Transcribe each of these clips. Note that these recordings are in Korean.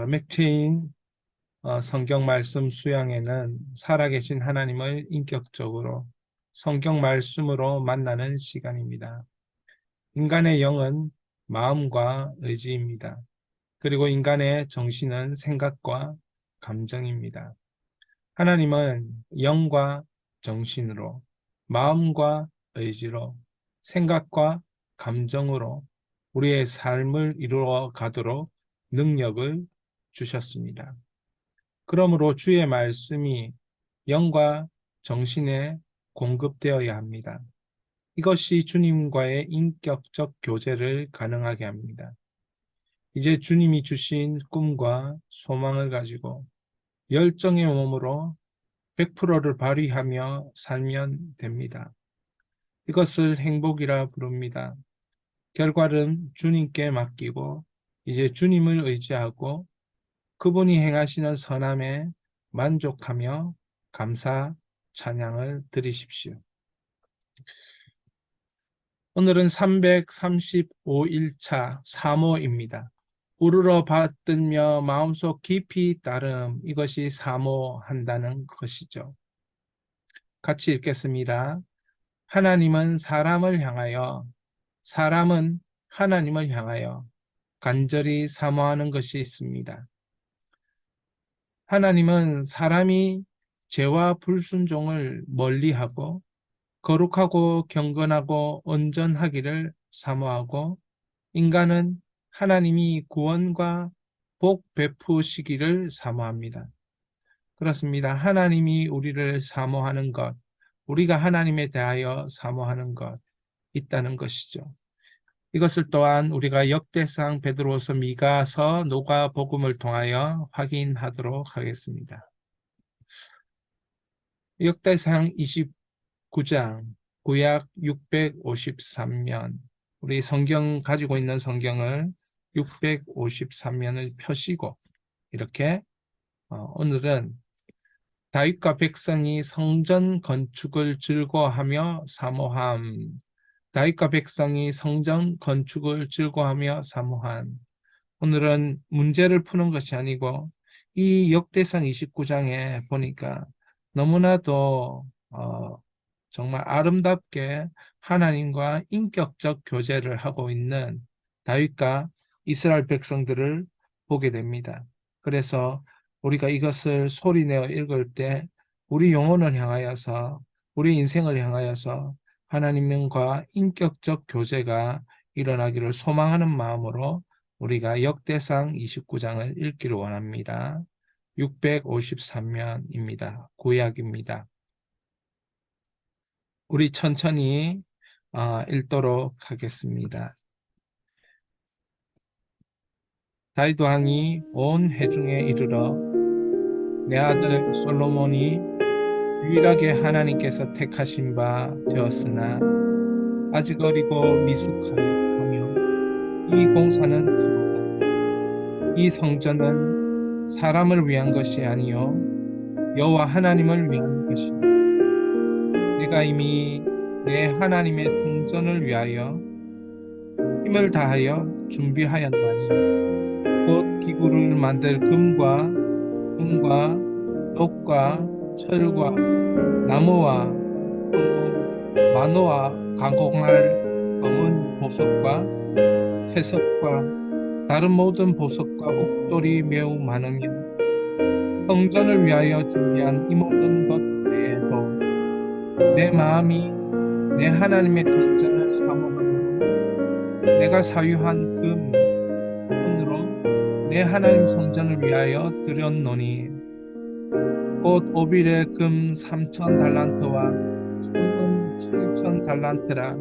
맥체인 성경 말씀 수양에는 살아계신 하나님을 인격적으로 성경 말씀으로 만나는 시간입니다. 인간의 영은 마음과 의지입니다. 그리고 인간의 정신은 생각과 감정입니다. 하나님은 영과 정신으로, 마음과 의지로, 생각과 감정으로 우리의 삶을 이루어 가도록 능력을 주셨습니다. 그러므로 주의 말씀이 영과 정신에 공급되어야 합니다. 이것이 주님과의 인격적 교제를 가능하게 합니다. 이제 주님이 주신 꿈과 소망을 가지고 열정의 몸으로 100%를 발휘하며 살면 됩니다. 이것을 행복이라 부릅니다. 결과는 주님께 맡기고 이제 주님을 의지하고 그분이 행하시는 선함에 만족하며 감사 찬양을 드리십시오. 오늘은 335일차 사모입니다. 우러러 받들며 마음속 깊이 따름, 이것이 사모한다는 것이죠. 같이 읽겠습니다. 하나님은 사람은 하나님을 향하여 간절히 사모하는 것이 있습니다. 하나님은 사람이 죄와 불순종을 멀리하고 거룩하고 경건하고 온전하기를 사모하고 인간은 하나님이 구원과 복 베푸시기를 사모합니다. 그렇습니다. 하나님이 우리를 사모하는 것, 우리가 하나님에 대하여 사모하는 것 있다는 것이죠. 이것을 또한 우리가 역대상, 베드로서, 미가서, 누가복음을 통하여 확인하도록 하겠습니다. 역대상 29장, 구약 653면, 우리 성경 가지고 있는 성경을 653면을 펴시고 이렇게 오늘은 다윗과 백성이 성전 건축을 즐거워하며 사모함, 다윗과 백성이 성전 건축을 즐거워하며 사모한, 오늘은 문제를 푸는 것이 아니고 이 역대상 29장에 보니까 너무나도 정말 아름답게 하나님과 인격적 교제를 하고 있는 다윗과 이스라엘 백성들을 보게 됩니다. 그래서 우리가 이것을 소리내어 읽을 때 우리 영혼을 향하여서, 우리 인생을 향하여서 하나님과 인격적 교제가 일어나기를 소망하는 마음으로 우리가 역대상 29장을 읽기를 원합니다. 653면입니다. 구약입니다. 우리 천천히 읽도록 하겠습니다. 다윗 왕이 온 회중에 이르러 내 아들 솔로몬이 유일하게 하나님께서 택하신 바 되었으나 아직 어리고 미숙하며 이 공사는 크도다. 이 성전은 사람을 위한 것이 아니요 여호와 하나님을 위한 것이다. 내가 이미 내 하나님의 성전을 위하여 힘을 다하여 준비하였나니 곧 기구를 만들 금과 은과 녹과 철과 나무와 또 만호와 가공할 검은 보석과 회석과 다른 모든 보석과 옥돌이 매우 많으며 성전을 위하여 준비한 이 모든 것 외에도 내 마음이 내 하나님의 성전을 사모함으로 내가 사유한 금, 은으로 내 하나님 성전을 위하여 드렸노니 곧 오빌의 금 3,000달란트와 수은 7,000달란트라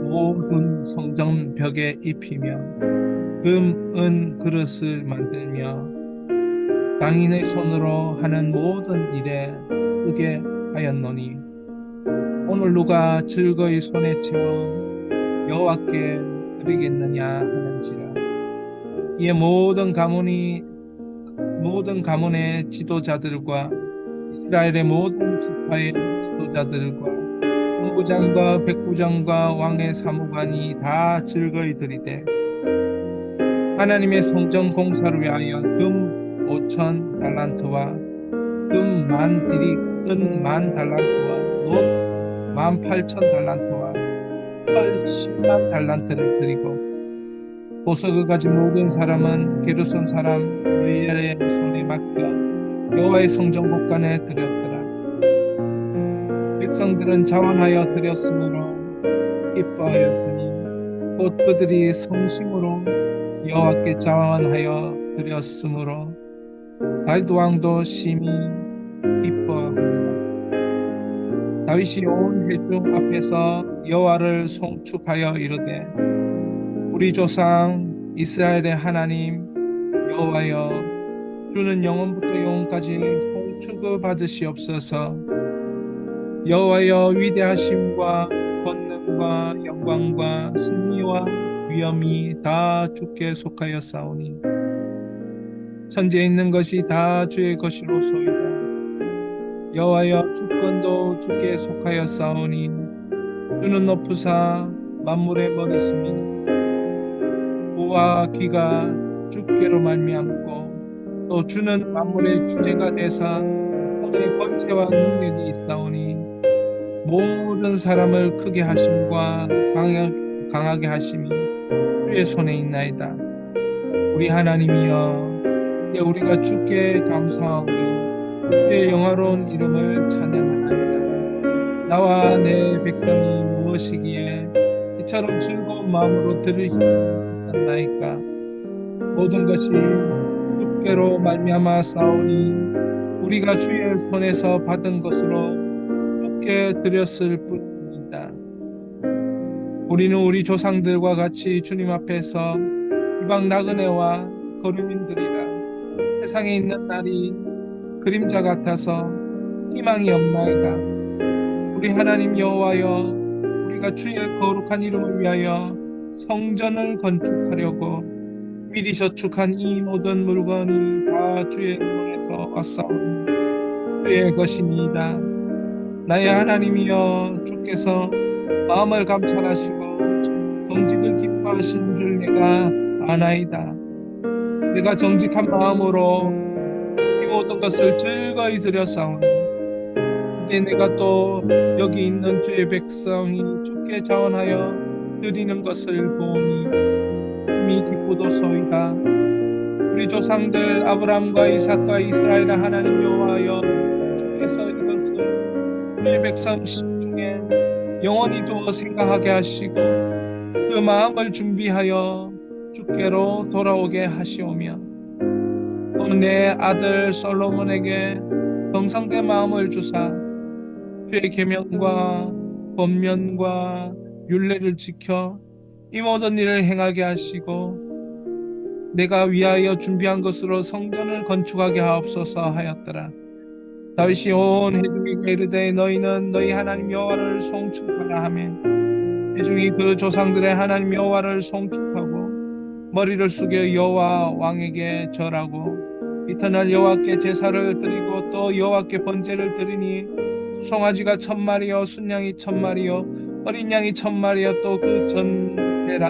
모든 성전 벽에 입히며 금, 은 그릇을 만들며 당인의 손으로 하는 모든 일에 쓰게 하였노니 오늘 누가 즐거이 손에 채워 여호와께 드리겠느냐 하는지라. 이에 모든 가문의 지도자들과 이스라엘의 모든 지파의 지도자들과 본부장과 백부장과 왕의 사무관이 다 즐거이 드리되 하나님의 성전 공사를 위하여 금 5천 달란트와 금 만 디릭, 은 만 달란트와 놋 18,000달란트와 펄 10만 달란트를 드리고 보석을 가진 모든 사람은 게르손 사람 의엘의 손에 맡겨 여호와의 성전 곳간에 드렸더라. 백성들은 자원하여 드렸으므로 기뻐하였으니 곧 그들이 성심으로 여호와께 자원하여 드렸으므로 다윗 왕도 심히 기뻐하니라. 다윗이 온 회중 앞에서 여호와를 송축하여 이르되 우리 조상 이스라엘의 하나님 여호와여 주는 영원부터 영원까지 송축을 받으시옵소서. 여호와여 위대하심과 권능과 영광과 승리와 위엄이 다 주께 속하였사오니 천지에 있는 것이 다 주의 것이로소이다. 여호와여 주권도 주께 속하였사오니 주는 높으사 만물의 머리시니 우와 귀가 주께로 말미암고 또 주는 만물의 주제가 되사 오늘의 권세와 능력이 있사오니 모든 사람을 크게 하심과 강하게 하심이 주의 손에 있나이다. 우리 하나님이여 이제 우리가 주께 감사하고 주의 영화로운 이름을 찬양하나이다. 나와 내 백성이 무엇이기에 이처럼 즐거운 마음으로 들을 힘이 없나이까. 모든 것이 주께로 말미암아 싸우니 우리가 주의 손에서 받은 것으로 주께 드렸을 뿐입니다. 우리는 우리 조상들과 같이 주님 앞에서 이방 나그네와 거류민들이라 세상에 있는 날이 그림자 같아서 희망이 없나이다. 우리 하나님 여호와여 우리가 주의 거룩한 이름을 위하여 성전을 건축하려고 미리 저축한 이 모든 물건이 다 주의 손에서 왔사오니 주의 것이니이다. 나의 하나님이여 주께서 마음을 감찰하시고 정직을 기뻐하신 줄 내가 아나이다. 내가 정직한 마음으로 이 모든 것을 즐거이 드렸사오니 이제 내가 또 여기 있는 주의 백성이 주께 자원하여 드리는 것을 보니 힘이 기쁘도소이다. 우리 조상들 아브라함과 이삭과 이스라엘의 하나님 여호와여 주께서 이것을 주의 백성 심중에 영원히 두어 생각하게 하시고 그 마음을 준비하여 주께로 돌아오게 하시오며 또 내 아들 솔로몬에게 정성된 마음을 주사 주의 계명과 법면과 율례를 지켜 이 모든 일을 행하게 하시고 내가 위하여 준비한 것으로 성전을 건축하게 하옵소서 하였더라. 다윗이 온 회중에게 이르되 너희는 너희 하나님 여호와를 송축하라 하며 회중이 그 조상들의 하나님 여호와를 송축하고 머리를 숙여 여호와 왕에게 절하고 이튿날 여호와께 제사를 드리고 또 여호와께 번제를 드리니 송아지가 1000마리요 순양이 1000마리요 어린 양이 1000마리요 또 그 전대라.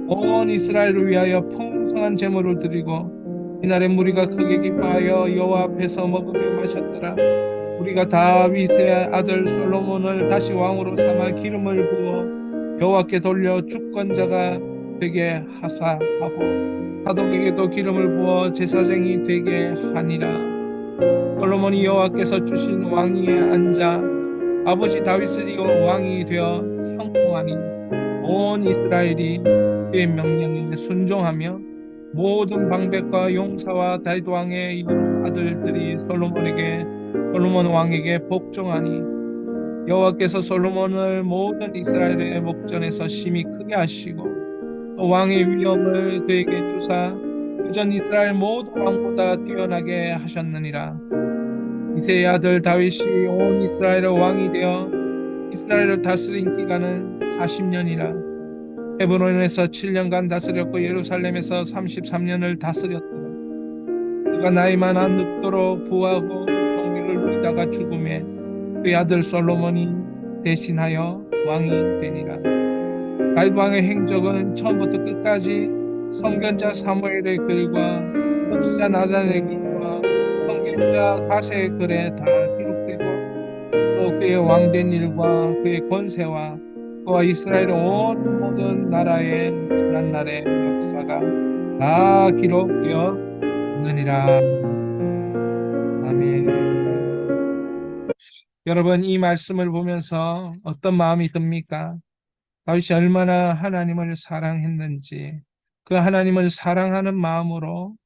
온 이스라엘을 위하여 풍성한 제물을 드리고 이날에 무리가 크게 기뻐하여 여호와 앞에서 먹으며 마셨더라. 우리가 다윗의 아들 솔로몬을 다시 왕으로 삼아 기름을 부어 여호와께 돌려 주권자가 되게 하사하고 사독에게도 기름을 부어 제사장이 되게 하니라. 솔로몬이 여호와께서 주신 왕위에 앉아 아버지 다윗을 이어 왕이 되어 형통하니 온 이스라엘이 그의 명령에 순종하며 모든 방백과 용사와 다윗 왕의 여러 아들들이 솔로몬 왕에게 복종하니 여호와께서 솔로몬을 모든 이스라엘의 목전에서 심히 크게 하시고 또 왕의 위엄을 그에게 주사 그전 이스라엘 모든 왕보다 뛰어나게 하셨느니라. 이새의 아들 다윗이 온 이스라엘의 왕이 되어 이스라엘을 다스린 기간은 40년이라. 헤브론에서 7년간 다스렸고 예루살렘에서 33년을 다스렸더라. 그가 나이 많아 늙도록 부하고 종기를 누리다가 죽음에 그의 아들 솔로몬이 대신하여 왕이 되니라. 다윗 왕의 행적은 처음부터 끝까지 선견자 사무엘의 글과 선지자 나단의 글과 선견자 가세의 글에 다 기록되고 또 그의 왕된 일과 그의 권세와 그와 이스라엘의 온 모든 나라의 지난날의 역사가 다 기록되어 있느니라. 아멘. 여러분, 이 말씀을 보면서 어떤 마음이 듭니까? 다윗이 얼마나 하나님을 사랑했는지, 그 하나님을 사랑하는 마음으로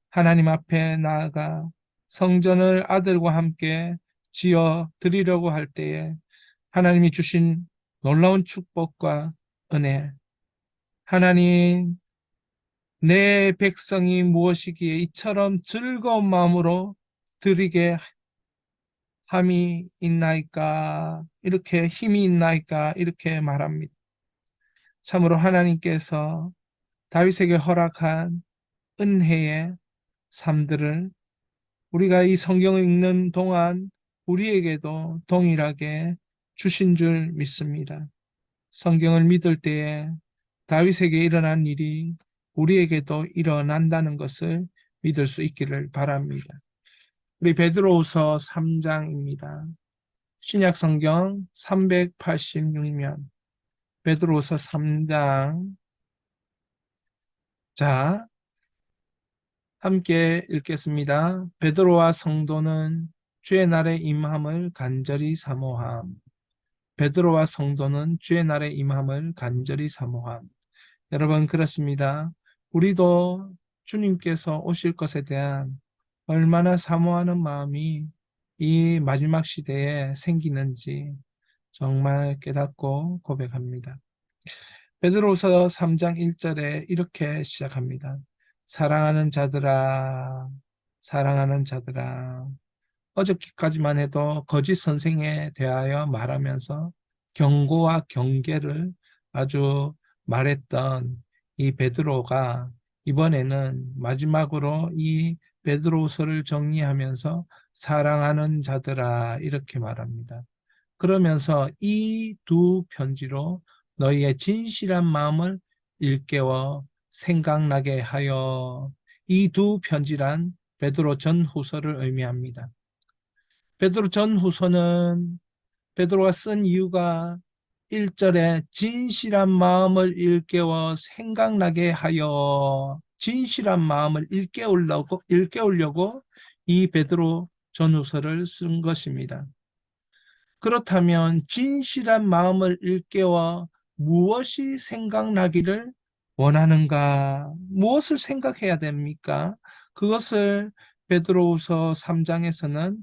하나님 앞에 나아가 성전을 아들과 함께 지어 드리려고 할 때에 하나님이 주신 놀라운 축복과 은혜, 하나님, 내 백성이 무엇이기에 이처럼 즐거운 마음으로 드리게 함이 있나이까, 이렇게 힘이 있나이까, 이렇게 말합니다. 참으로 하나님께서 다윗에게 허락한 은혜의 삶들을 우리가 이 성경을 읽는 동안 우리에게도 동일하게 주신 줄 믿습니다. 성경을 믿을 때에 다윗에게 일어난 일이 우리에게도 일어난다는 것을 믿을 수 있기를 바랍니다. 우리 베드로후서 3장입니다. 신약 성경 386면 베드로후서 3장, 자, 함께 읽겠습니다. 베드로와 성도는 주의 날에 임함을 간절히 사모함. 베드로와 성도는 주의 날에 임함을 간절히 사모함. 여러분, 그렇습니다. 우리도 주님께서 오실 것에 대한 얼마나 사모하는 마음이 이 마지막 시대에 생기는지 정말 깨닫고 고백합니다. 베드로후서 3장 1절에 이렇게 시작합니다. 사랑하는 자들아, 사랑하는 자들아. 어저께까지만 해도 거짓 선생에 대하여 말하면서 경고와 경계를 아주 말했던 이 베드로가 이번에는 마지막으로 이 베드로서를 정리하면서 사랑하는 자들아 이렇게 말합니다. 그러면서 이 두 편지로 너희의 진실한 마음을 일깨워 생각나게 하여, 이 두 편지란 베드로 전후서를 의미합니다. 베드로 전후서는 베드로가 쓴 이유가 1절에 진실한 마음을 일깨워 생각나게 하여, 진실한 마음을 일깨우려고 이 베드로 전후서를 쓴 것입니다. 그렇다면 진실한 마음을 일깨워 무엇이 생각나기를 원하는가? 무엇을 생각해야 됩니까? 그것을 베드로후서 3장에서는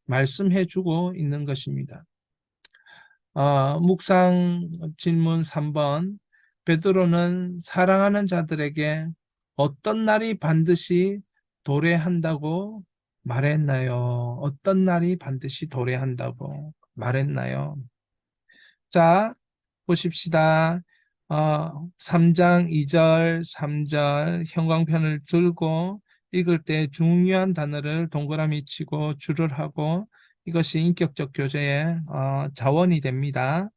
말씀해 주고 있는 것입니다. 묵상 질문 3번. 베드로는 사랑하는 자들에게 어떤 날이 반드시 도래한다고 말했나요? 어떤 날이 반드시 도래한다고 말했나요? 자, 보십시다. 3장 2절, 3절 형광펜을 들고 읽을 때 중요한 단어를 동그라미 치고 줄을 하고 이것이 인격적 교제의 자원이 됩니다.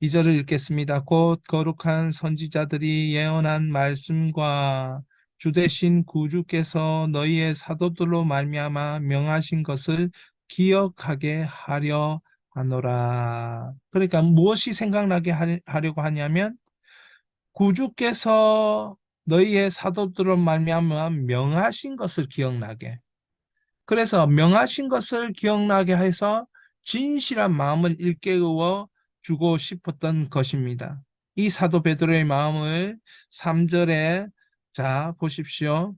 2절을 읽겠습니다. 곧 거룩한 선지자들이 예언한 말씀과 주 되신 구주께서 너희의 사도들로 말미암아 명하신 것을 기억하게 하려 하노라. 그러니까 무엇이 생각나게 하려고 하냐면 구주께서 너희의 사도들로 말미암아 명하신 것을 기억나게. 그래서 명하신 것을 기억나게 해서 진실한 마음을 일깨워 주고 싶었던 것입니다. 이 사도 베드로의 마음을 3절에, 자 보십시오.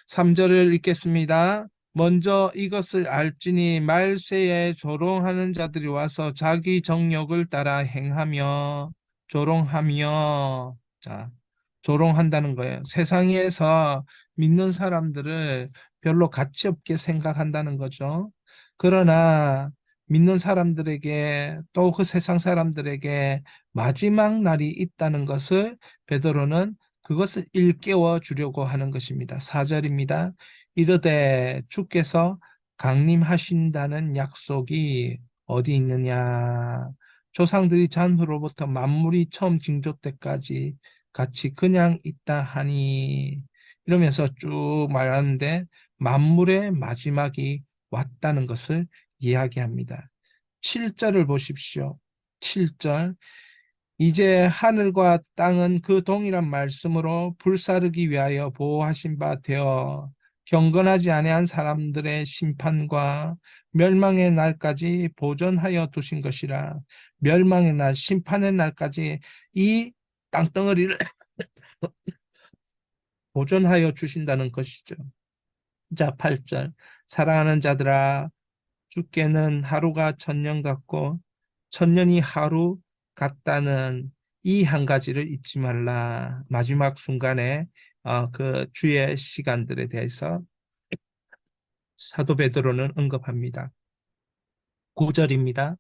3절을 읽겠습니다. 먼저 이것을 알지니 말세에 조롱하는 자들이 와서 자기 정욕을 따라 행하며, 조롱하며, 자, 조롱한다는 거예요. 세상에서 믿는 사람들을 별로 가치 없게 생각한다는 거죠. 그러나 믿는 사람들에게, 또 그 세상 사람들에게 마지막 날이 있다는 것을 베드로는 그것을 일깨워 주려고 하는 것입니다. 4절입니다. 이르되 주께서 강림하신다는 약속이 어디 있느냐? 조상들이 잔 후로부터 만물이 처음 징조 때까지 같이 그냥 있다 하니 이러면서 쭉 말하는데 만물의 마지막이 왔다는 것을 이야기합니다. 7절을 보십시오. 7절 이제 하늘과 땅은 그 동일한 말씀으로 불사르기 위하여 보호하신 바 되어 경건하지 아니한 사람들의 심판과 멸망의 날까지 보존하여 두신 것이라. 멸망의 날, 심판의 날까지 이 땅덩어리를 보존하여 주신다는 것이죠. 자, 8절 사랑하는 자들아 주께는 하루가 천년 같고 천년이 하루 같다는 이 한 가지를 잊지 말라. 마지막 순간에 그 주의 시간들에 대해서 사도 베드로는 언급합니다. 9절입니다.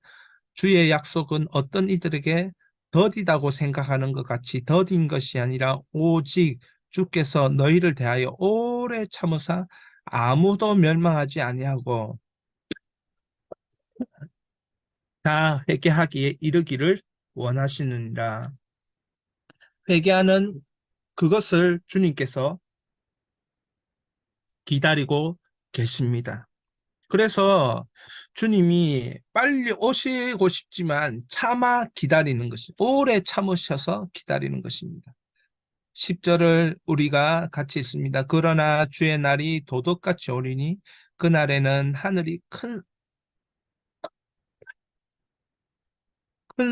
주의 약속은 어떤 이들에게 더디다고 생각하는 것 같이 더딘 것이 아니라 오직 주께서 너희를 대하여 오래 참으사 아무도 멸망하지 아니하고 다 회개하기에 이르기를 원하시느니라. 회개하는 그것을 주님께서 기다리고 계십니다. 그래서 주님이 빨리 오시고 싶지만 참아 기다리는 것이 오래 참으셔서 기다리는 것입니다. 10절을 우리가 같이 있습니다. 그러나 주의 날이 도둑같이 오리니 그날에는 하늘이 큰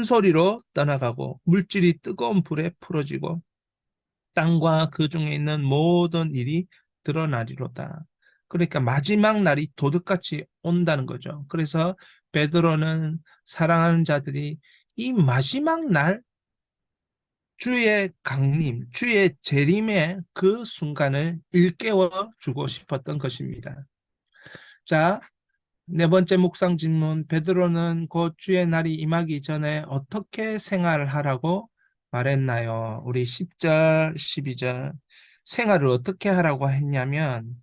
소리로 떠나가고 물질이 뜨거운 불에 풀어지고 땅과 그 중에 있는 모든 일이 드러나리로다. 그러니까 마지막 날이 도둑같이 온다는 거죠. 그래서 베드로는 사랑하는 자들이 이 마지막 날 주의 강림, 주의 재림의 그 순간을 일깨워 주고 싶었던 것입니다. 자, 네 번째 묵상 질문. 베드로는 곧 주의 날이 임하기 전에 어떻게 생활하라고 말했나요? 우리 10절, 12절. 생활을 어떻게 하라고 했냐면,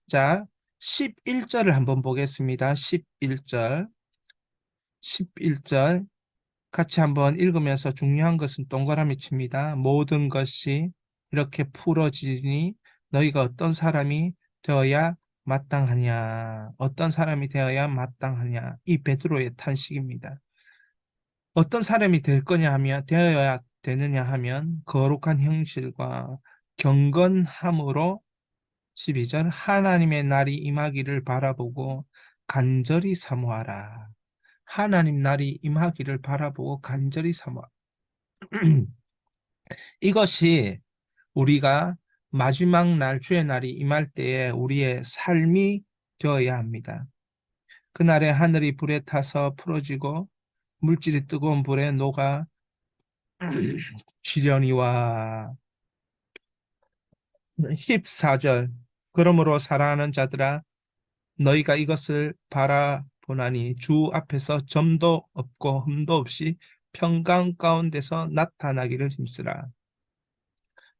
자, 11절을 한번 보겠습니다. 11절. 11절. 같이 한번 읽으면서 중요한 것은 동그라미 칩니다. 모든 것이 이렇게 풀어지니 너희가 어떤 사람이 되어야 마땅하냐? 어떤 사람이 되어야 마땅하냐? 이 베드로의 탄식입니다. 어떤 사람이 될 거냐 하면 되어야 되느냐 하면 거룩한 형실과 경건함으로 12절 하나님의 날이 임하기를 바라보고 간절히 사모하라. 하나님 날이 임하기를 바라보고 간절히 사모하라. 이것이 우리가 마지막 날 주의 날이 임할 때에 우리의 삶이 되어야 합니다. 그날에 하늘이 불에 타서 풀어지고 물질이 뜨거운 불에 녹아 시련이와 14절 그러므로 사랑하는 자들아 너희가 이것을 바라보나니 주 앞에서 점도 없고 흠도 없이 평강 가운데서 나타나기를 힘쓰라.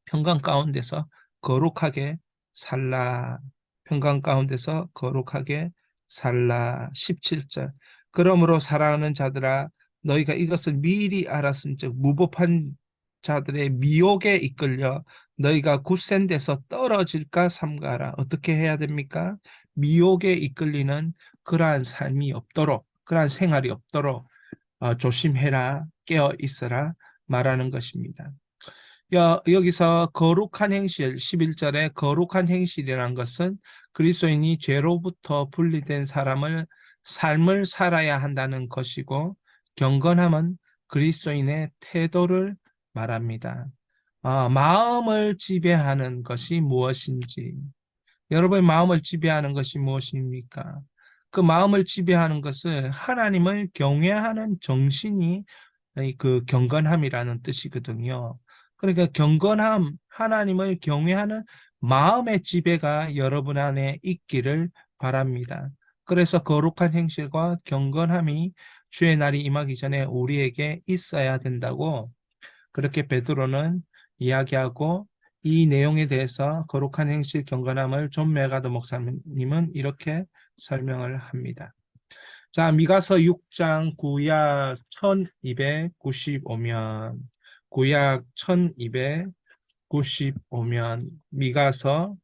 평강 가운데서 거룩하게 살라. 평강 가운데서 거룩하게 살라. 17절. 그러므로 사랑하는 자들아 너희가 이것을 미리 알았은즉 무법한 자들의 미혹에 이끌려 너희가 굳센 데서 떨어질까 삼가라. 어떻게 해야 됩니까? 미혹에 이끌리는 그러한 삶이 없도록, 그러한 생활이 없도록 조심해라, 깨어 있어라 말하는 것입니다. 여기서 거룩한 행실, 11절에 거룩한 행실이라는 것은 그리스도인이 죄로부터 분리된 삶을 살아야 한다는 것이고, 경건함은 그리스도인의 태도를 말합니다. 마음을 지배하는 것이 무엇인지, 여러분의 마음을 지배하는 것이 무엇입니까? 그 마음을 지배하는 것은 하나님을 경외하는 정신이 그 경건함이라는 뜻이거든요. 그러니까 경건함, 하나님을 경외하는 마음의 지배가 여러분 안에 있기를 바랍니다. 그래서 거룩한 행실과 경건함이 주의 날이 임하기 전에 우리에게 있어야 된다고 그렇게 베드로는 이야기하고 이 내용에 대해서 거룩한 행실 경건함을 존 메가더 목사님은 이렇게 설명을 합니다. 자, 미가서 6장 구약 1295면 구약 1295면 미가서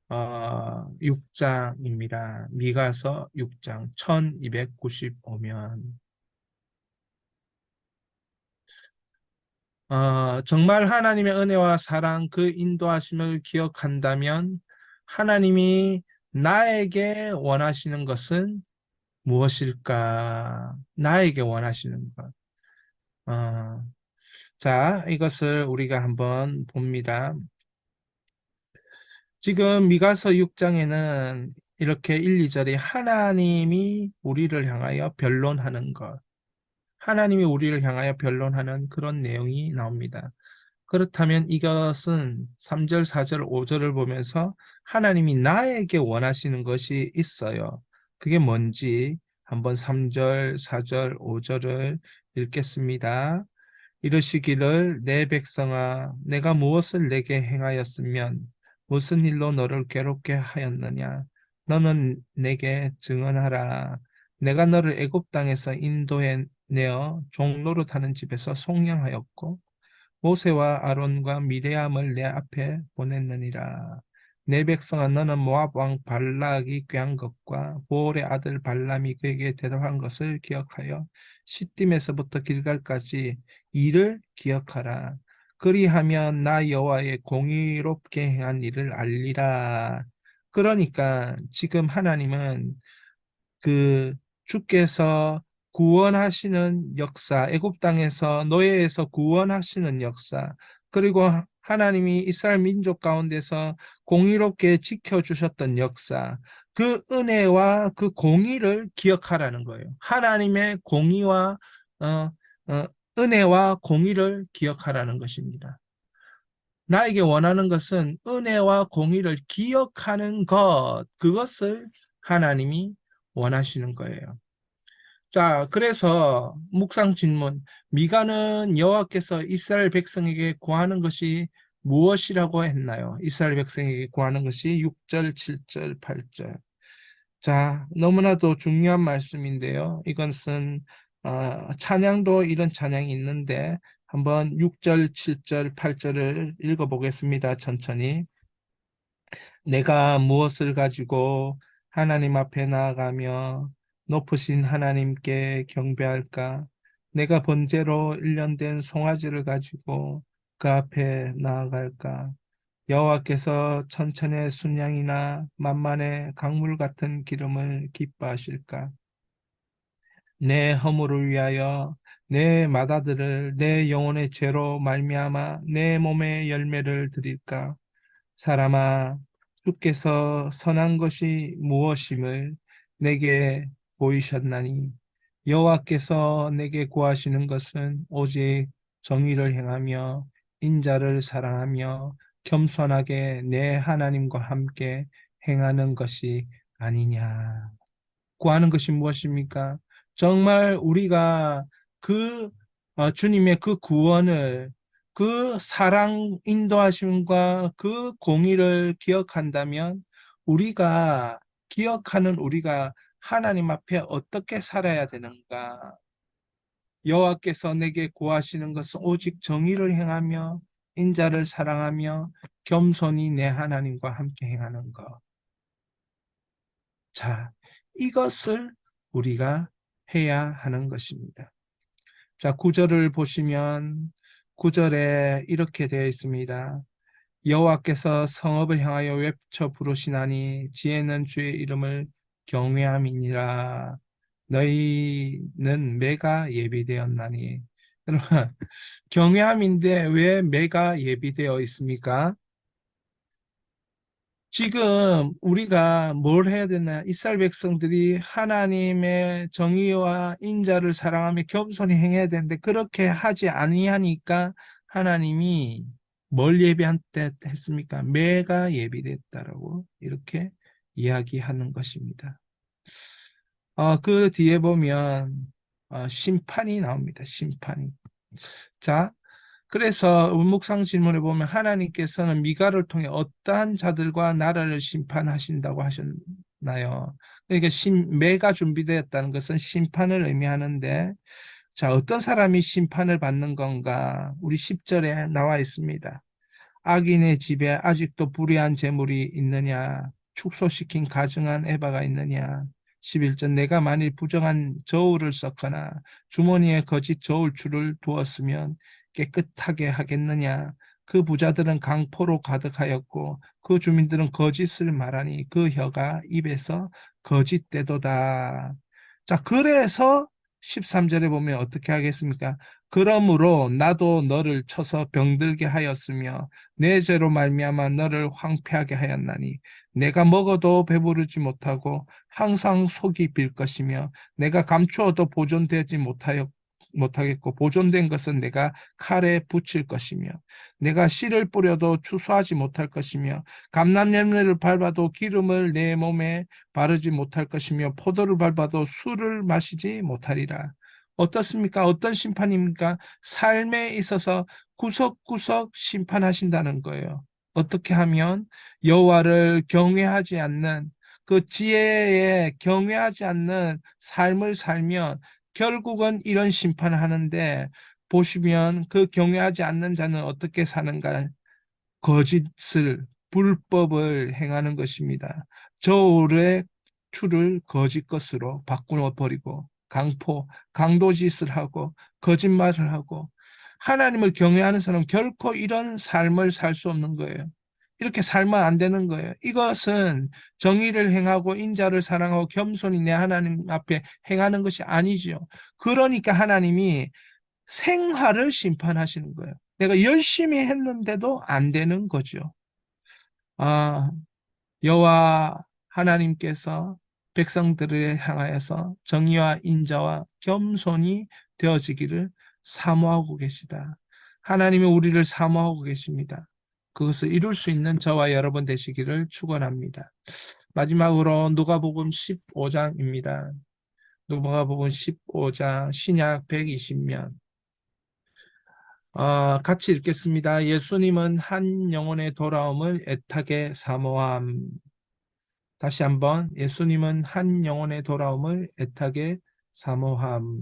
6장입니다. 미가서 6장 1295면 정말 하나님의 은혜와 사랑 그 인도하심을 기억한다면 하나님이 나에게 원하시는 것은 무엇일까? 나에게 원하시는 것. 어, 자, 이것을 우리가 한번 봅니다. 지금 미가서 6장에는 이렇게 1, 2절에 하나님이 우리를 향하여 변론하는 것, 하나님이 우리를 향하여 변론하는 그런 내용이 나옵니다. 그렇다면 이것은 3절, 4절, 5절을 보면서 하나님이 나에게 원하시는 것이 있어요. 그게 뭔지 한번 3절, 4절, 5절을 읽겠습니다. 이르시기를 내 백성아 내가 무엇을 내게 행하였으면 무슨 일로 너를 괴롭게 하였느냐 너는 내게 증언하라 내가 너를 애굽 땅에서 인도해 내어 종노릇하는 집에서 속량하였고 모세와 아론과 미레암을 내 앞에 보냈느니라. 내 백성아 너는 모압 왕 발락이 꾀한 것과 보올의 아들 발람이 그에게 대답한 것을 기억하여 시딤에서부터 길갈까지 이를 기억하라. 그리하면 나 여호와의 공의롭게 행한 일을 알리라. 그러니까 지금 하나님은 그 주께서 구원하시는 역사, 애굽 땅에서 노예에서 구원하시는 역사, 그리고 하나님이 이스라엘 민족 가운데서 공의롭게 지켜주셨던 역사, 그 은혜와 그 공의를 기억하라는 거예요. 하나님의 공의와 어, 은혜와 공의를 기억하라는 것입니다. 나에게 원하는 것은 은혜와 공의를 기억하는 것, 그것을 하나님이 원하시는 거예요. 자, 그래서 묵상 질문. 미가는 여호와께서 이스라엘 백성에게 구하는 것이 무엇이라고 했나요? 이스라엘 백성에게 구하는 것이 6절, 7절, 8절. 자, 너무나도 중요한 말씀인데요. 이것은 찬양도 이런 찬양이 있는데 한번 6절, 7절, 8절을 읽어보겠습니다. 천천히. 내가 무엇을 가지고 하나님 앞에 나아가며 높으신 하나님께 경배할까? 내가 번제로 일련된 송아지를 가지고 그 앞에 나아갈까? 여호와께서 천천의 순양이나 만만의 강물 같은 기름을 기뻐하실까? 내 허물을 위하여 내 맏아들을 내 영혼의 죄로 말미암아 내 몸의 열매를 드릴까? 사람아, 주께서 선한 것이 무엇임을 내게 보이셨나니 여호와께서 내게 구하시는 것은 오직 정의를 행하며 인자를 사랑하며 겸손하게 내 하나님과 함께 행하는 것이 아니냐. 구하는 것이 무엇입니까? 정말 우리가 그 주님의 그 구원을 그 사랑 인도하심과 그 공의를 기억한다면 우리가 기억하는 우리가 하나님 앞에 어떻게 살아야 되는가? 여호와께서 내게 구하시는 것은 오직 정의를 행하며 인자를 사랑하며 겸손히 내 하나님과 함께 행하는 것. 자, 이것을 우리가 해야 하는 것입니다. 자, 구절을 보시면 구절에 이렇게 되어 있습니다. 여호와께서 성읍을 향하여 외쳐 부르시나니 지혜는 주의 이름을 경외함이니라. 너희는 매가 예비되었나니. 여러분, 경외함인데 왜 매가 예비되어 있습니까? 지금 우리가 뭘 해야 되나? 이스라엘 백성들이 하나님의 정의와 인자를 사랑하며 겸손히 행해야 되는데 그렇게 하지 아니하니까 하나님이 뭘 예비했습니까? 매가 예비됐다라고 이렇게 이야기하는 것입니다. 그 뒤에 보면 심판이 나옵니다. 심판이. 자, 그래서 묵상 질문에 보면 하나님께서는 미가를 통해 어떠한 자들과 나라를 심판하신다고 하셨나요? 그러니까 매가 준비되었다는 것은 심판을 의미하는데 자, 어떤 사람이 심판을 받는 건가? 우리 10절에 나와 있습니다. 악인의 집에 아직도 불의한 재물이 있느냐? 축소시킨 가증한 에바가 있느냐? 11절 내가 만일 부정한 저울을 썼거나 주머니에 거짓 저울추를 두었으면 깨끗하게 하겠느냐? 그 부자들은 강포로 가득하였고 그 주민들은 거짓을 말하니 그 혀가 입에서 거짓되도다. 자, 그래서 13절에 보면 어떻게 하겠습니까? 그러므로 나도 너를 쳐서 병들게 하였으며 내 죄로 말미암아 너를 황폐하게 하였나니 내가 먹어도 배부르지 못하고 항상 속이 빌 것이며 내가 감추어도 보존되지 못하겠고 보존된 것은 내가 칼에 붙일 것이며 내가 씨를 뿌려도 추수하지 못할 것이며 감람열매를 밟아도 기름을 내 몸에 바르지 못할 것이며 포도를 밟아도 술을 마시지 못하리라. 어떻습니까? 어떤 심판입니까? 삶에 있어서 구석구석 심판하신다는 거예요. 어떻게 하면 여호와를 경외하지 않는 그 지혜에 경외하지 않는 삶을 살면 결국은 이런 심판을 하는데 보시면 그 경외하지 않는 자는 어떻게 사는가? 거짓을 불법을 행하는 것입니다. 저울의 추를 거짓 것으로 바꾸어 버리고 강도짓을 하고 거짓말을 하고 하나님을 경외하는 사람은 결코 이런 삶을 살 수 없는 거예요. 이렇게 살면 안 되는 거예요. 이것은 정의를 행하고 인자를 사랑하고 겸손히 내 하나님 앞에 행하는 것이 아니죠. 그러니까 하나님이 생활을 심판하시는 거예요. 내가 열심히 했는데도 안 되는 거죠. 아, 여호와 하나님께서 백성들을 향하여서 정의와 인자와 겸손이 되어지기를 사모하고 계시다. 하나님이 우리를 사모하고 계십니다. 그것을 이룰 수 있는 저와 여러분 되시기를 축원합니다. 마지막으로 누가복음 15장입니다. 누가복음 15장 신약 120면 같이 읽겠습니다. 예수님은 한 영혼의 돌아옴을 애타게 사모함. 다시 한번 예수님은 한 영혼의 돌아옴을 애타게 사모함.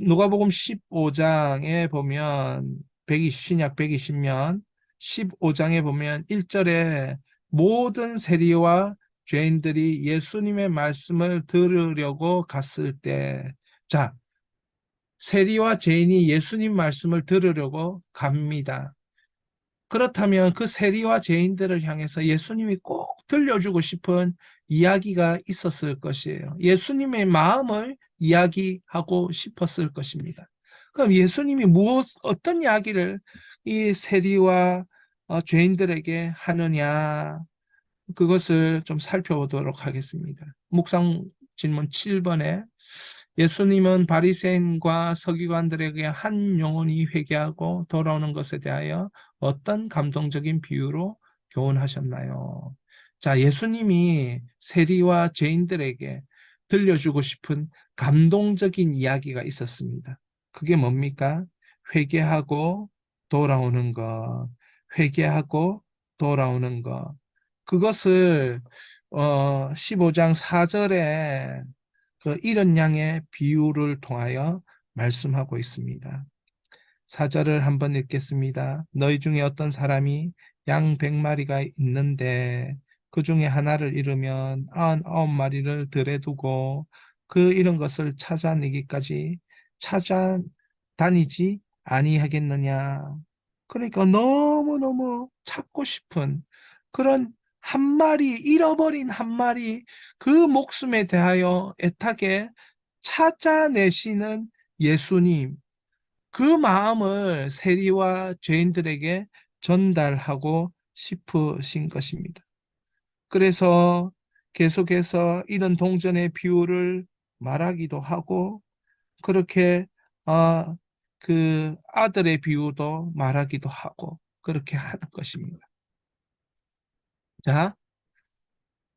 누가복음 15장에 보면 신약 120면 15장에 보면 1절에 모든 세리와 죄인들이 예수님의 말씀을 들으려고 갔을 때, 자, 세리와 죄인이 예수님 말씀을 들으려고 갑니다. 그렇다면 그 세리와 죄인들을 향해서 예수님이 꼭 들려주고 싶은 이야기가 있었을 것이에요. 예수님의 마음을 이야기하고 싶었을 것입니다. 그럼 예수님이 어떤 이야기를 이 세리와 죄인들에게 하느냐, 그것을 좀 살펴보도록 하겠습니다. 묵상 질문 7번에 예수님은 바리새인과 서기관들에게 한 영혼이 회개하고 돌아오는 것에 대하여 어떤 감동적인 비유로 교훈하셨나요? 자, 예수님이 세리와 죄인들에게 들려주고 싶은 감동적인 이야기가 있었습니다. 그게 뭡니까? 회개하고 돌아오는 것, 회개하고 돌아오는 것. 그것을 15장 4절에 그 이런 양의 비유를 통하여 말씀하고 있습니다. 4절을 한번 읽겠습니다. 너희 중에 어떤 사람이 양 100마리가 있는데 그 중에 하나를 잃으면 99마리를 들에 두고 그 잃은 것을 찾아내기까지 찾아다니지 아니하겠느냐. 그러니까 너무너무 찾고 싶은 그런 한 마리, 잃어버린 한 마리, 그 목숨에 대하여 애타게 찾아내시는 예수님, 그 마음을 세리와 죄인들에게 전달하고 싶으신 것입니다. 그래서 계속해서 이런 동전의 비유를 말하기도 하고, 그렇게 그 아들의 비유도 말하기도 하고, 그렇게 하는 것입니다. 자,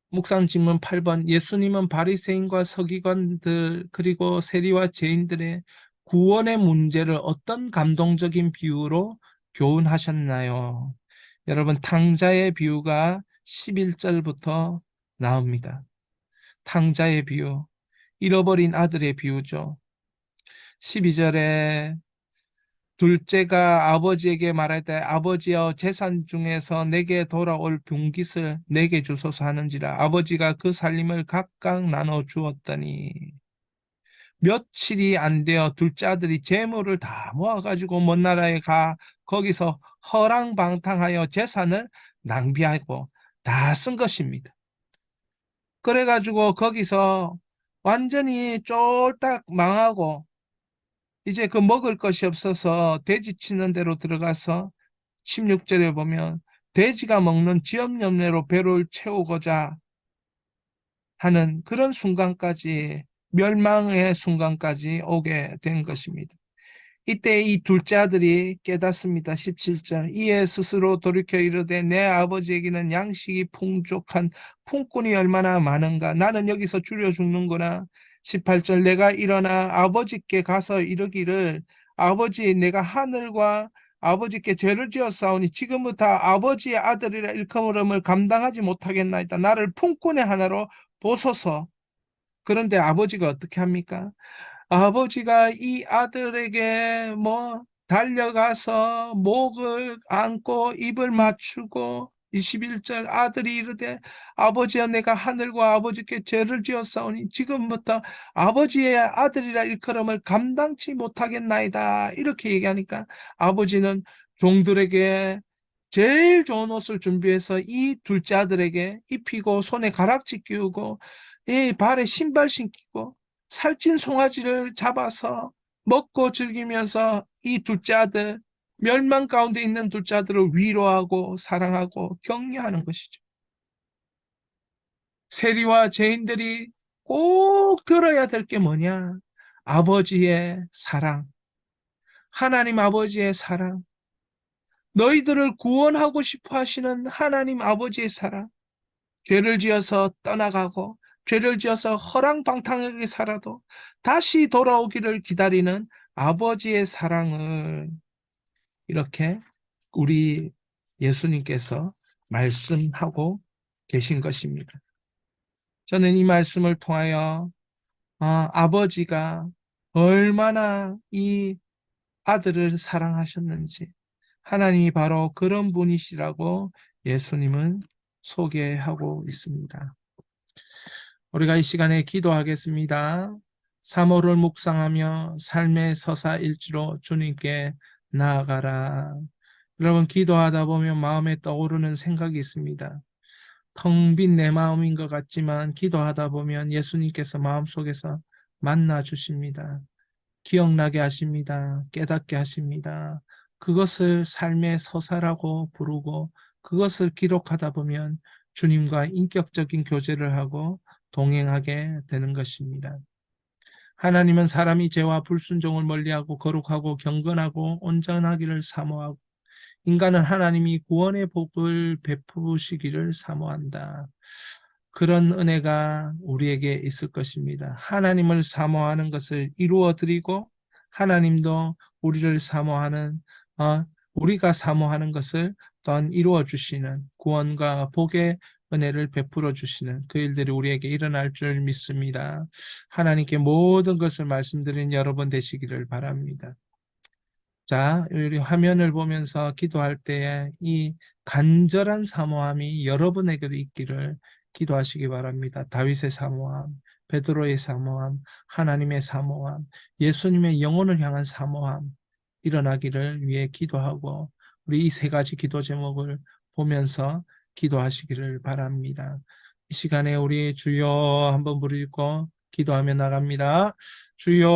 묵상 질문 8번. 예수님은 바리새인과 서기관들 그리고 세리와 죄인들의 구원의 문제를 어떤 감동적인 비유로 교훈하셨나요? 여러분, 탕자의 비유가 11절부터 나옵니다. 탕자의 비유, 잃어버린 아들의 비유죠. 12절에 둘째가 아버지에게 말하되 아버지여 재산 중에서 내게 돌아올 분깃을 내게 주소서 하는지라 아버지가 그 살림을 각각 나눠 주었더니 며칠이 안 되어 둘째 아들이 재물을 다 모아가지고 먼 나라에 가 거기서 허랑방탕하여 재산을 낭비하고 다 쓴 것입니다. 그래가지고 거기서 완전히 쫄딱 망하고 이제 그 먹을 것이 없어서 돼지 치는 데로 들어가서 16절에 보면 돼지가 먹는 쥐염염내로 배를 채우고자 하는 그런 순간까지 멸망의 순간까지 오게 된 것입니다. 이때 이 둘째 아들이 깨닫습니다. 17절 이에 스스로 돌이켜 이르되 내 아버지에게는 양식이 풍족한 품꾼이 얼마나 많은가 나는 여기서 줄여 죽는구나. 18절 내가 일어나 아버지께 가서 이르기를 아버지 내가 하늘과 아버지께 죄를 지었사오니 지금부터 아버지의 아들이라 일컬음을 감당하지 못하겠나이다. 나를 품꾼의 하나로 보소서. 그런데 아버지가 어떻게 합니까? 아버지가 이 아들에게 달려가서 목을 안고 입을 맞추고 21절 아들이 이르되 아버지여 내가 하늘과 아버지께 죄를 지었사오니 지금부터 아버지의 아들이라 일컬음을 감당치 못하겠나이다. 이렇게 얘기하니까 아버지는 종들에게 제일 좋은 옷을 준비해서 이 둘째 아들에게 입히고 손에 가락지 끼우고 이 발에 신발 신기고 살찐 송아지를 잡아서 먹고 즐기면서 이 둘째 아들, 멸망 가운데 있는 둘째 아들을 위로하고 사랑하고 격려하는 것이죠. 세리와 죄인들이 꼭 들어야 될 게 뭐냐? 아버지의 사랑, 하나님 아버지의 사랑, 너희들을 구원하고 싶어 하시는 하나님 아버지의 사랑, 죄를 지어서 떠나가고 죄를 지어서 허랑방탕하게 살아도 다시 돌아오기를 기다리는 아버지의 사랑을 이렇게 우리 예수님께서 말씀하고 계신 것입니다. 저는 이 말씀을 통하여 아버지가 얼마나 이 아들을 사랑하셨는지 하나님이 바로 그런 분이시라고 예수님은 소개하고 있습니다. 우리가 이 시간에 기도하겠습니다. 사모를 묵상하며 삶의 서사일지로 주님께 나아가라. 여러분 기도하다 보면 마음에 떠오르는 생각이 있습니다. 텅 빈 내 마음인 것 같지만 기도하다 보면 예수님께서 마음속에서 만나 주십니다. 기억나게 하십니다. 깨닫게 하십니다. 그것을 삶의 서사라고 부르고 그것을 기록하다 보면 주님과 인격적인 교제를 하고 동행하게 되는 것입니다. 하나님은 사람이 죄와 불순종을 멀리하고 거룩하고 경건하고 온전하기를 사모하고 인간은 하나님이 구원의 복을 베푸시기를 사모한다. 그런 은혜가 우리에게 있을 것입니다. 하나님을 사모하는 것을 이루어 드리고 하나님도 우리를 사모하는 우리가 사모하는 것을 또한 이루어 주시는 구원과 복의 은혜를 베풀어 주시는 그 일들이 우리에게 일어날 줄 믿습니다. 하나님께 모든 것을 말씀드린 여러분 되시기를 바랍니다. 자, 우리 화면을 보면서 기도할 때에 이 간절한 사모함이 여러분에게도 있기를 기도하시기 바랍니다. 다윗의 사모함, 베드로의 사모함, 하나님의 사모함, 예수님의 영혼을 향한 사모함 일어나기를 위해 기도하고 우리 이 세 가지 기도 제목을 보면서 기도하시기를 바랍니다. 이 시간에 우리 주여 한번 부르고 기도하며 나갑니다. 주여